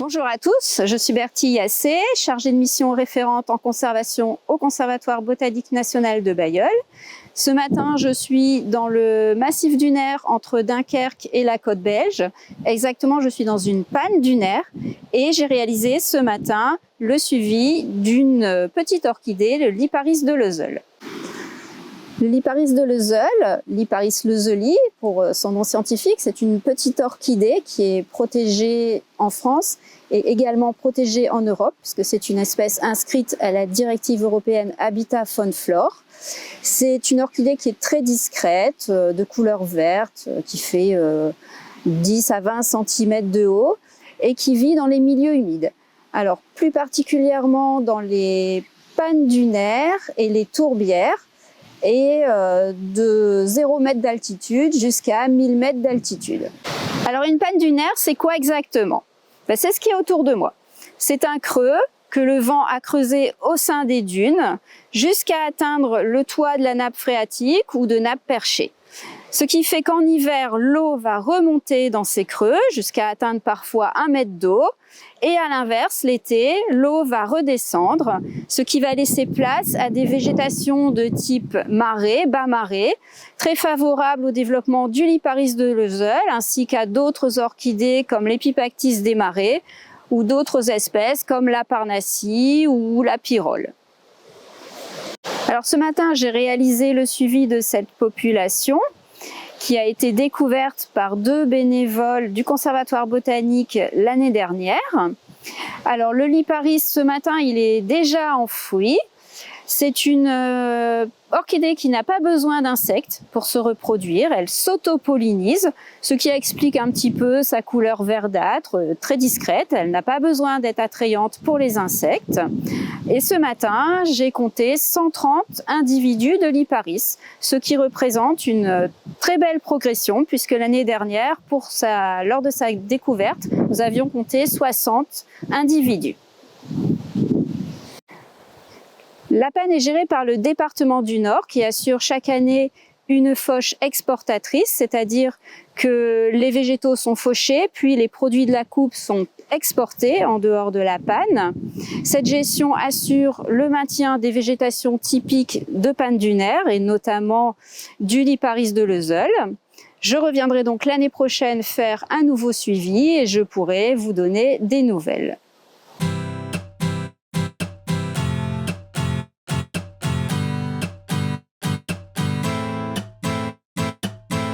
Bonjour à tous, je suis Bertie Yassé, chargée de mission référente en conservation au Conservatoire botanique national de Bailleul. Ce matin, je suis dans le massif dunaire entre Dunkerque et la côte belge. Exactement, je suis dans une panne dunaire et j'ai réalisé ce matin le suivi d'une petite orchidée, le Liparis de Lezeul. Le Liparis de Lezeul, Liparis lezeuli pour son nom scientifique, c'est une petite orchidée qui est protégée en France et également protégée en Europe, puisque c'est une espèce inscrite à la directive européenne Habitat Faune Flore. C'est une orchidée qui est très discrète, de couleur verte, qui fait 10 à 20 cm de haut et qui vit dans les milieux humides. Alors plus particulièrement dans les pannes dunaires et les tourbières, et de 0 m d'altitude jusqu'à 1000 m d'altitude. Alors une panne dunaire, c'est quoi exactement? C'est ce qui est autour de moi. C'est un creux que le vent a creusé au sein des dunes jusqu'à atteindre le toit de la nappe phréatique ou de nappe perchée. Ce qui fait qu'en hiver, l'eau va remonter dans ces creux jusqu'à atteindre parfois 1 mètre d'eau. Et à l'inverse, l'été, l'eau va redescendre, ce qui va laisser place à des végétations de type marais, bas marais, très favorables au développement du Liparis de Lezeul, ainsi qu'à d'autres orchidées comme l'Epipactis des marais ou d'autres espèces comme la Parnassie ou la Pyrrole. Alors ce matin, j'ai réalisé le suivi de cette population qui a été découverte par 2 bénévoles du Conservatoire botanique l'année dernière. Alors le Liparis ce matin, il est déjà en fruit. C'est une orchidée qui n'a pas besoin d'insectes pour se reproduire, elle s'auto-pollinise, ce qui explique un petit peu sa couleur verdâtre, très discrète, elle n'a pas besoin d'être attrayante pour les insectes. Et ce matin, j'ai compté 130 individus de Liparis, ce qui représente une très belle progression puisque l'année dernière, lors de sa découverte, nous avions compté 60 individus. La panne est gérée par le département du Nord qui assure chaque année une fauche exportatrice, c'est-à-dire que les végétaux sont fauchés, puis les produits de la coupe sont exportés en dehors de la panne. Cette gestion assure le maintien des végétations typiques de panne dunaire et notamment du Liparis de Lezeul. Je reviendrai donc l'année prochaine faire un nouveau suivi et je pourrai vous donner des nouvelles.